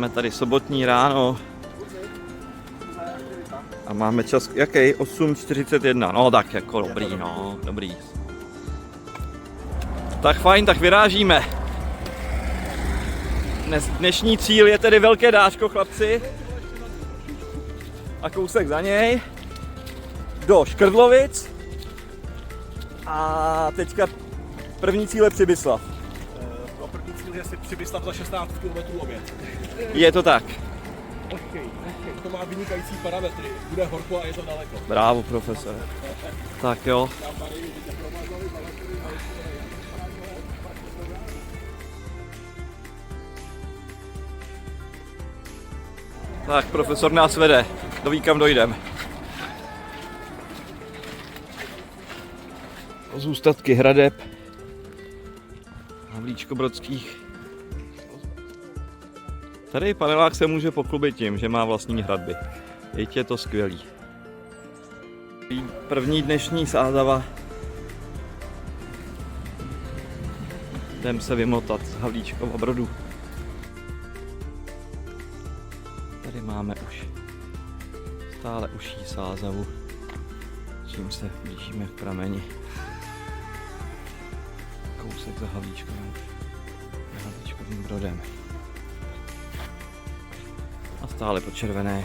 Máme tady sobotní ráno. A máme čas, jaký? 8:41, no tak jako dobrý, no, dobrý. Tak fajn, tak vyrážíme. Dnešní cíl je tedy Velké Dáško, chlapci. A kousek za něj. Do Škrdlovic. A teďka první cíl je Přibyslav. První cíl je si Přibyslav za 16 km oběd. Je to tak. Okay. To má vynikající parametry. Bude horko a je to daleko. Brávo, profesore. Tak jo. Tak, profesor nás vede. Doví, kam dojdem. Zůstatky hradeb Havlíčkobrodských. Tady panelák se může pochlubit tím, že má vlastní hradby. Je to skvělý. První dnešní sázava. Jdem se vymotat z Havlíčkova Brodu. Tady máme už stále užší sázavu, čím se blížíme k prameni. Kousek za Havlíčkovým Brodem. A stále po červené.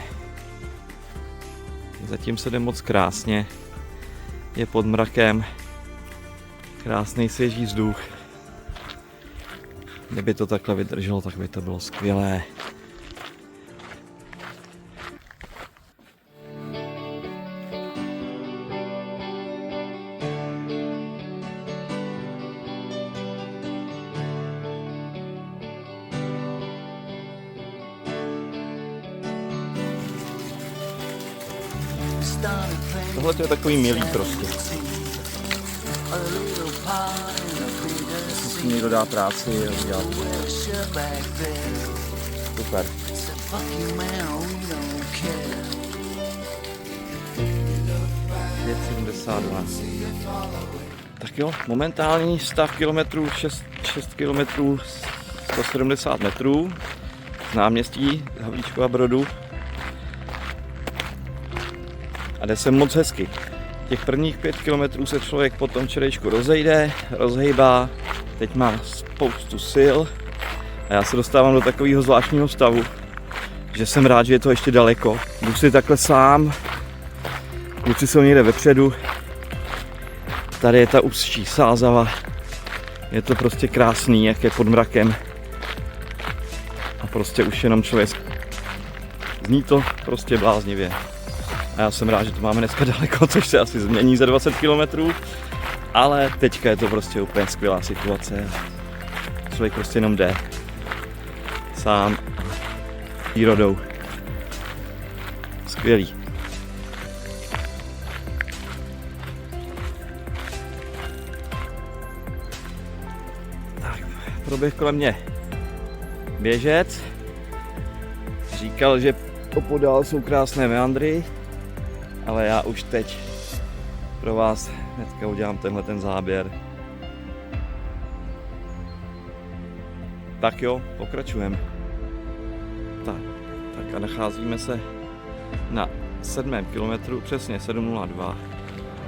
Zatím se jde moc krásně. Je pod mrakem. Krásný svěží vzduch. Kdyby to takhle vydrželo, tak by to bylo skvělé. Tohle je takový milý prostě. Musí někdo dá práci a udělat. Super. Tak jo, momentální stav kilometrů 6 km 170 metrů z náměstí Havlíčkova Brodu. A jde se moc hezky. Těch prvních 5 kilometrů se člověk po tom včerejšku rozhejbá, teď má spoustu sil a já se dostávám do takového zvláštního stavu, že jsem rád, že je to ještě daleko. Jdu si takhle sám, kluci jsou někde vepředu, tady je ta ústší sázava, je to prostě krásný, jak je pod mrakem a prostě už jenom člověk, zní to prostě bláznivě. A já jsem rád, že to máme dneska daleko, což se asi změní za 20 km, ale teďka je to prostě úplně skvělá situace. Člověk prostě jenom jde sám přírodou. Skvělý. Tak, proběh kolem mě běžec. Říkal, že opodál jsou krásné meandry. Ale já už teď pro vás hnedka udělám tenhle ten záběr. Tak jo, pokračujeme. Tak a nacházíme se na 7. kilometru, přesně 7:02.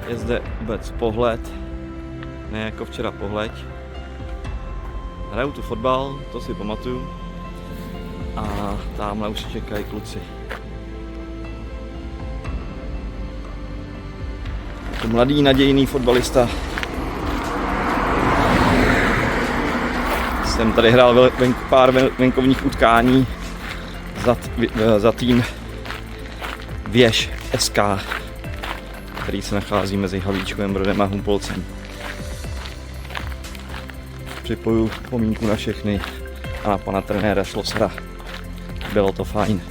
Je zde vůbec pohled, ne jako včera pohleď. Hraju tu fotbal, to si pamatuju. A tamhle už čekají kluci. Mladý nadějný fotbalista. Jsem tady hrál pár venkovních utkání za tým Věž SK, který se nachází mezi Havlíčkovým Brodem a Humpolcem. Připoju pomínku na všechny a na pana trenéra Šlosera. Bylo to fajn.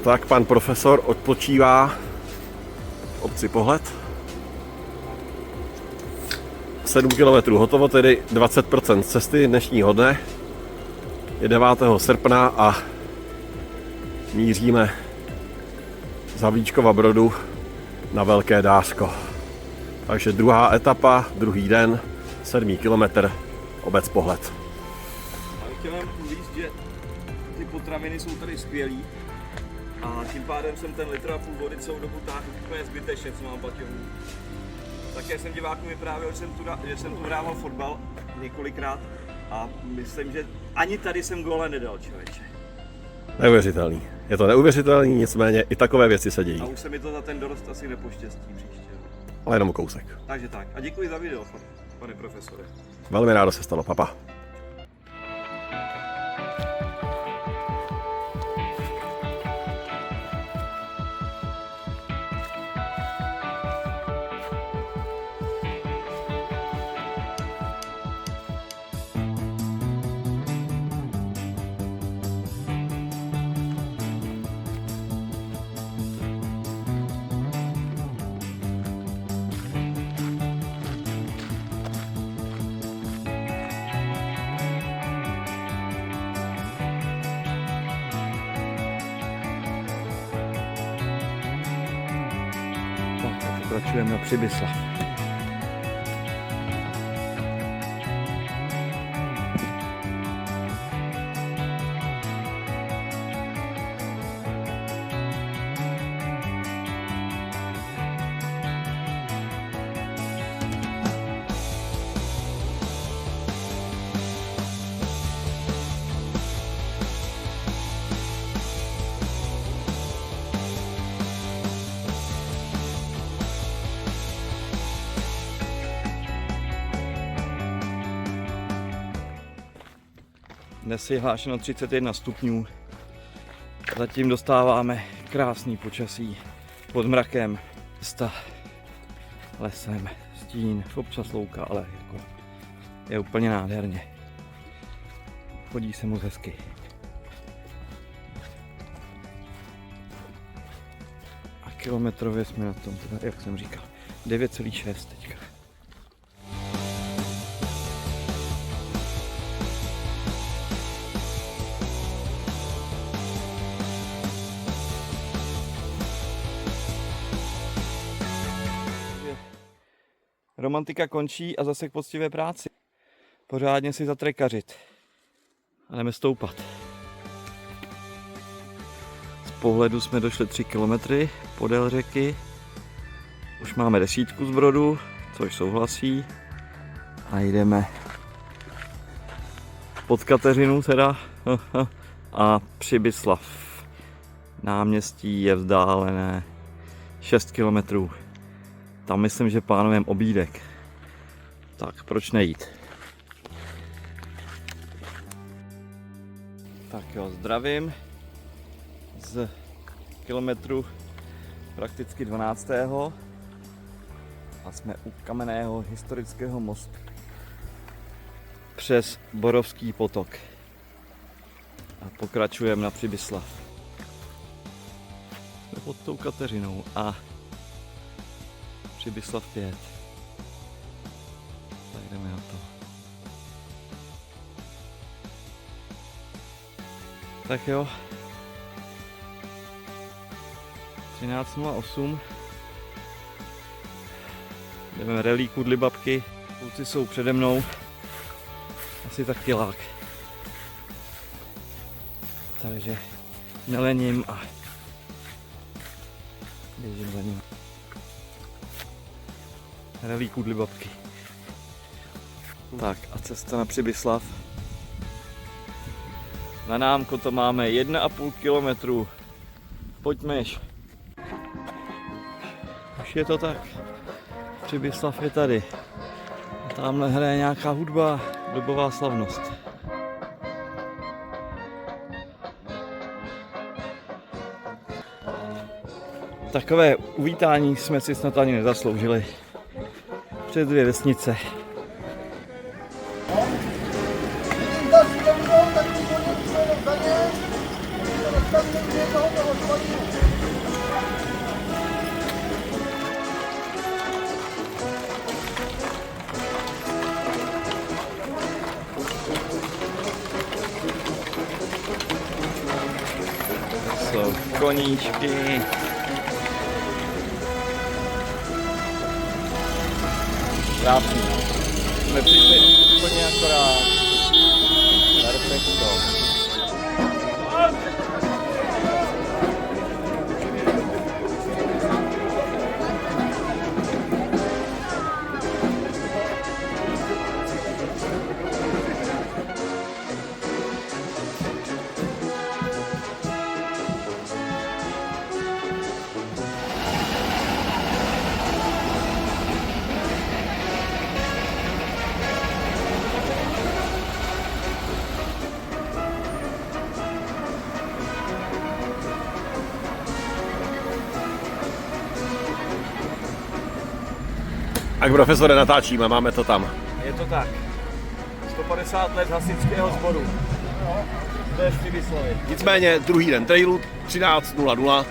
Tak pan profesor odpočívá v obci Pohled. 7 km hotovo, tedy 20% cesty dnešního dne. Je 9. srpna a míříme z Havlíčkova Brodu na Velké Dáško. Takže druhá etapa, druhý den, 7. kilometr, obec pohled. Já bych chtěl jen říct, že ty potraviny jsou tady skvělý a tím pádem jsem ten litr a půl vody celou dobu táhl úplně zbytečně, co mám baťohu. Také jsem divákům vyprávěl, že jsem tu hrával fotbal několikrát a myslím, že ani tady jsem góle nedal, člověče. Neuvěřitelný. Je to neuvěřitelný, nicméně i takové věci se dějí. A už se mi to za ten dorost asi nepoštěstí příště. Ale jenom kousek. Takže tak. A děkuji za video, pane profesore. Velmi rádo se stalo, papa. Tak a pokračujeme na Přibyslav. Dnes je hlášeno 31 stupňů. Zatím dostáváme krásný počasí pod mrakem, města, lesem, stín, občas louka, ale jako je úplně nádherně. Chodí se moc hezky. A kilometrově jsme na tom, teda, jak jsem říkal, 9,6 teďka. Romantika končí a zase k poctivé práci. Pořádně si zatrekařit. A jdeme stoupat. Z pohledu jsme došli 3 kilometry podél řeky. Už máme 10 z Brodu, což souhlasí. A jdeme pod Kateřinu teda. A Přibyslav. Náměstí je vzdálené 6 kilometrů. Tam myslím, že plánujeme obídek. Tak proč nejít? Tak jo, zdravím z kilometru prakticky 12. A jsme u kamenného historického mostu přes Borovský potok. A pokračujeme na Přibyslav. Jsme pod tou Kateřinou a Přibyslav 5. Tak jdeme na to. Tak jo. 13:08. Jdeme relí Kudly babky. Kluci jsou přede mnou. Asi tak kilák. Takže nelením a běžím za ním. Relí Kudly babky. Tak a cesta na Přibyslav. Na námko to máme 1,5 kilometru. Pojďmeš. Už je to tak. Přibyslav je tady. A tamhle hraje nějaká hudba, dobová slavnost. Takové uvítání jsme si snad ani nezasloužili. Přes 2 vesnice. Jsou koníčky. Krásný. jsme přišli úplně akorát. Perfekto. Tak profesore, natáčíme, máme to tam. Je to tak. 150 let hasičského sboru. To je v Přibyslavi. Nicméně druhý den trailu 13:00,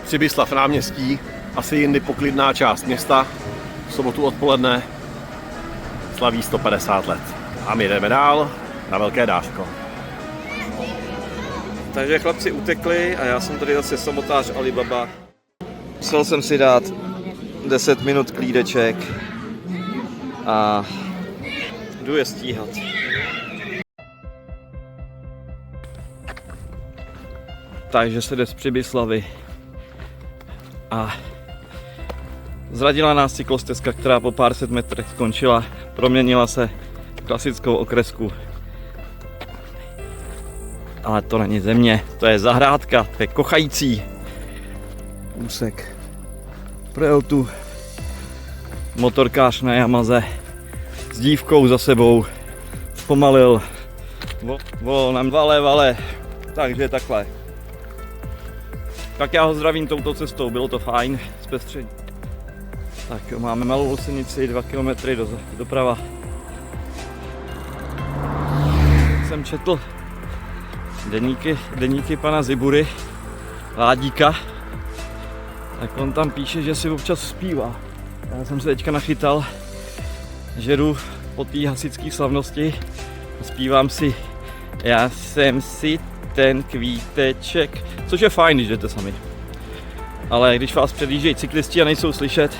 Přibyslav náměstí, asi jindy poklidná část města, v sobotu odpoledne slaví 150 let. A my jdeme dál na Velké Dávko. Takže chlapci utekli a já jsem tady zase samotář Alibaba. Musel jsem si dát 10 minut klídeček a jdu je stíhat. Takže se jde z Přibyslavy a zradila nás cyklostezka, která po pár set metrech skončila, proměnila se v klasickou okresku. Ale to není země, to je zahrádka, to je kochající úsek. Projel tu motorkář na Yamaze s dívkou za sebou, zpomalil, volal nám vale, takže takhle. Tak já ho zdravím touto cestou, bylo to fajn, zpestření. Tak jo, máme malou Losenici, 2 km doprava. Jsem četl deníky pana Zibury, Ládíka, tak on tam píše, že si občas zpívá. Já jsem se teďka nachytal, že jdu po té hasičské slavnosti a zpívám si Já jsem si ten kvíteček, což je fajn, když jdete sami. Ale když vás předjíždějí cyklisti a nejsou slyšet,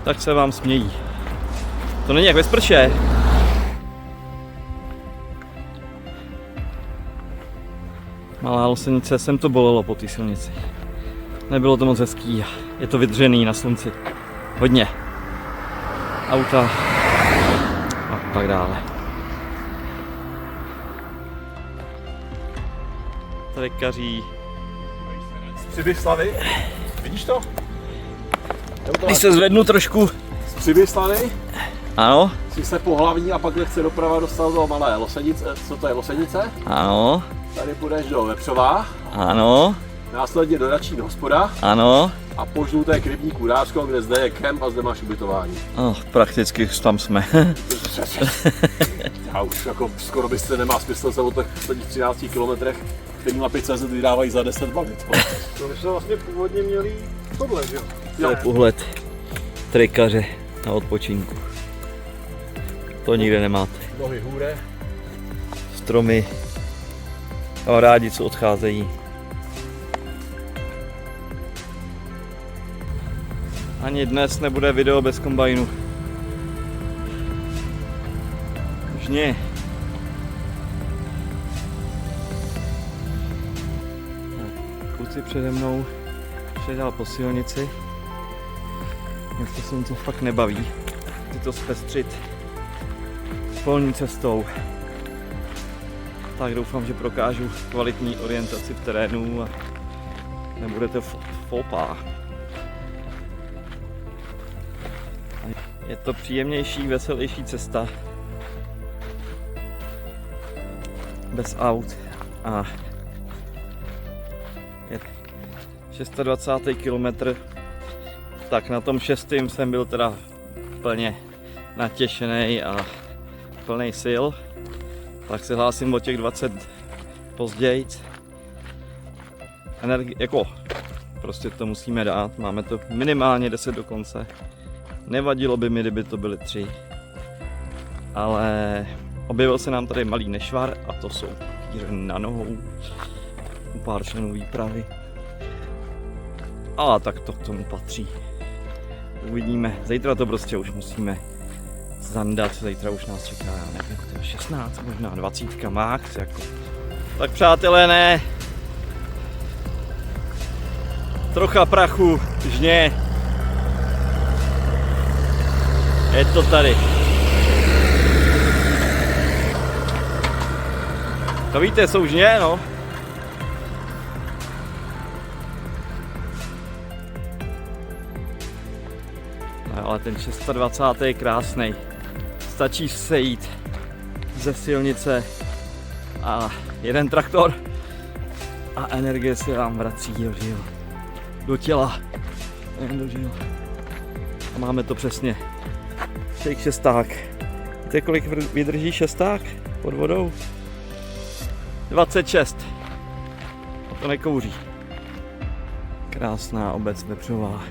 tak se vám smějí. To není jak ve sprše. Malá Losenice, sem to bolelo po té silnici. Nebylo to moc hezký, je to vydřený na slunci. Hodně. Auta a tak dále. Trekaří. Z Přibyslavy, vidíš to? Když se zvednu trošku. Z Přibyslavy Ano. si se po hlavní a pak nechce doprava dostat do Malé Losenice. Co to je Losenice? Ano. Tady půjdeš do Vepřová, Ano. následně do Rační hospoda Ano. a po žluté k rybníku Rářko, kde zde je kemp a zde máš ubytování. No, prakticky tam jsme. Já už jako skoro byste nemá smysl se o těch posledních 13 kilometrech, který mapy CZ vydávají za 10 bavit. To my jsme vlastně původně měli tohle, že jo? To je pohled trekaře na odpočinku. To nikde nemáte. Nohy hůre. Stromy, kamarádi, co odcházejí. Ani dnes nebude video bez kombajnu. Už ne. Kluci přede mnou předal po silnici. Mě to slunce fakt nebaví. Chci to zpestřit polní cestou. Tak doufám, že prokážu kvalitní orientaci v terénu a nebude to fopá. Je to příjemnější, veselější cesta. Bez aut a je 26. kilometr. Tak na tom 6. jsem byl teda plně natěšený a plný sil. Tak se hlásím o těch 20 později. Jako, prostě to musíme dát, máme to minimálně 10 do konce. Nevadilo by mi, kdyby to byly 3. Ale objevil se nám tady malý nešvar a to jsou díry na nohou u pár členů výpravy. Ale tak to k tomu patří. Uvidíme, zítra to prostě už musíme zandat, zítra už nás čeká, já nevím, to je 16, možná 20 max, jako. Tak přátelé, ne. Trocha prachu, žně. Je to tady. To víte, jsou žně, no. No, ale ten 26. je krásný. Stačí sejít ze silnice a jeden traktor a energie se vám vrací do žil. Do těla. Jen do žil. A máme to přesně. Shake šesták. Víte, kolik vydrží šesták pod vodou? 26. To nekouří. Krásná obec Vepřová.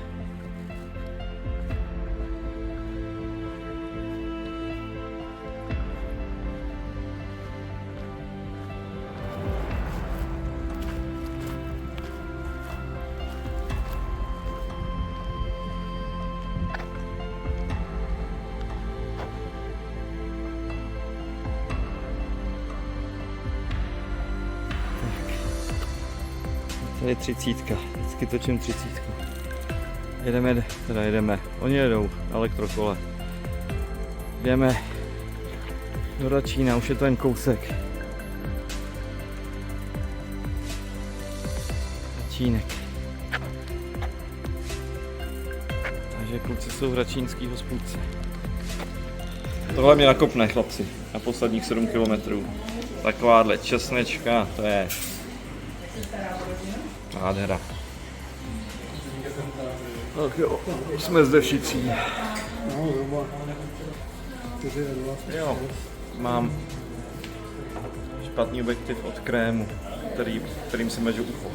Tady 30, vždycky točím 30. Jedeme, oni jedou elektrokole. Jdeme do Račína, už je to jen kousek. Račínek. Takže kluci jsou v račínský hospůdce. Tohle mě nakopne, chlapci, na posledních 7 kilometrů. Takováhle česnečka, to je nádhera. Tak jo, jsme zde všichni. Jo, mám špatný objektiv od Krému, kterým si mažu ucho.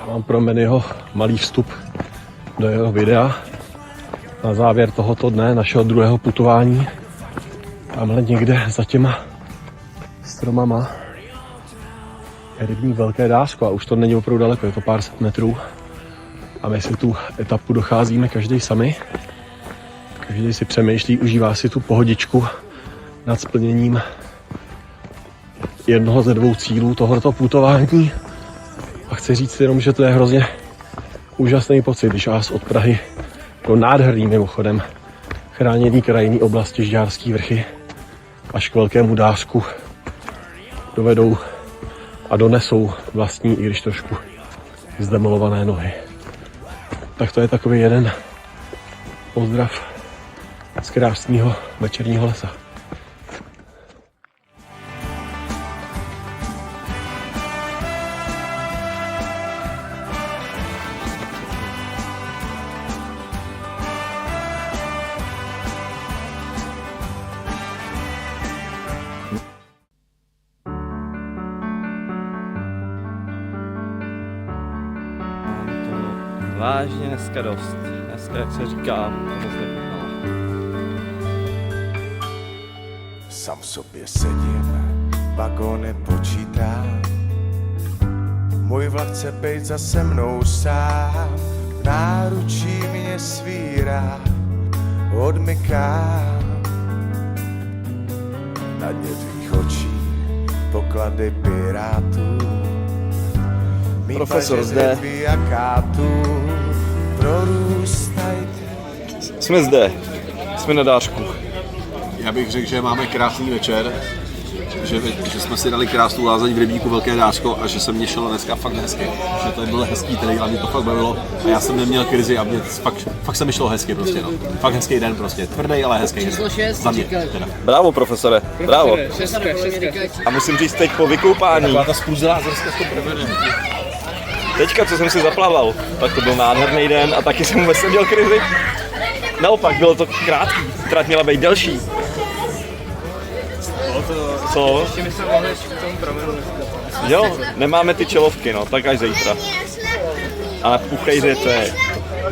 Mám pro Mannyho malý vstup do jeho videa na závěr tohoto dne, našeho druhého putování. Tamhle někde za těma stromama je rybník Velké Dářko a už to není opravdu daleko, je to pár set metrů. A my si tu etapu docházíme každý sami. Každý si přemýšlí, užívá si tu pohodičku nad splněním jednoho ze 2 cílů tohoto putování. A chci říct jenom, že to je hrozně úžasný pocit, když vás od Prahy do nádherný mimochodem chráněný krajinný oblasti Žďárský vrchy až k Velkému Dářku dovedou a donesou vlastní, i když trošku zdemolované nohy. Tak to je takový jeden pozdrav z krásného večerního lesa. Vážně dneska dost. Dneska, jak se říká, to moc nechutnalo. Sám sobě sedím, vagóny počítám. Můj vlak chce bejt za se mnou sám. V náručí mě svírá, odmykám. Na dně tvých očí poklady pirátů. Profesor zde. Jsme zde. Jsme na Dářku. Já bych řekl, že máme krásný večer, že jsme si dali krásnou lázeň v rybníku Velké Dářko a že se mě šlo dneska fakt hezky. Že to byl hezký trail a mě to fakt bavilo a já jsem neměl krizi a mě fakt se mi šlo hezky prostě, no. Fakt hezký den prostě, tvrdý, ale hezký. Za mě teda. Bravo, profesore, bravo. A musím říct teď po vykoupání. Taková ta spůzelá zrska to provede. Teďka, co jsem si zaplaval, tak to byl nádherný den a taky jsem vůbec neměl krizi. Naopak, bylo to krátký, trať měla být delší. Co? Ještě my jsme mohli k tomu pramenu. Jo, nemáme ty čelovky, no, tak až zítra. Ale puchejře to je.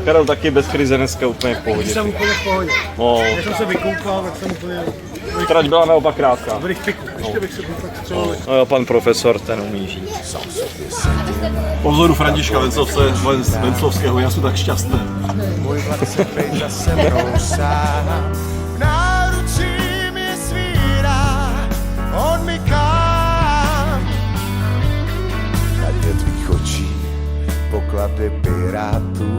Karel taky bez krize dneska úplně v pohodě. Jsem úplně v pohodě. No. Když jsem se vykoupal, tak jsem úplně Trať byla naopak krátká. No jo, pan profesor, ten umí žít. Po vzoru Františka Venclovského, já jsem tak šťastný. Můj vlak se prej za se mnou sám. V náručí mi svírá, on mi kam. Na dně tvých očí poklady pirátů,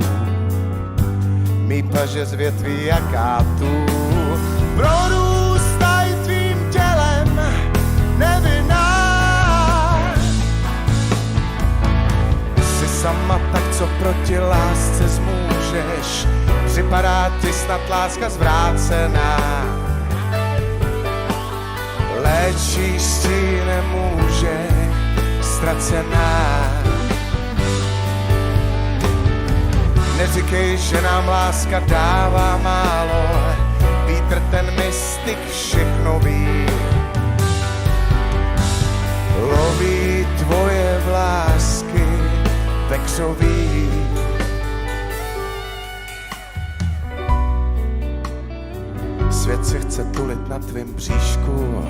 mý paže z větví jakátů. Prorůstaj tvým tělem, nevinná. Jsi sama, tak co proti lásce zmůžeš? Připadá ti snad láska zvrácená. Léčíš si nemůže, ztracená. Neříkej, že nám láska dává málo, vítr ten mystik všechno ví. Loví tvoje vlásky vexový. Svět se chce tulit na tvým bříšku,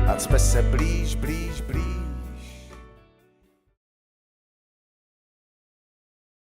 ať jsme se blíž, blíž, blíž.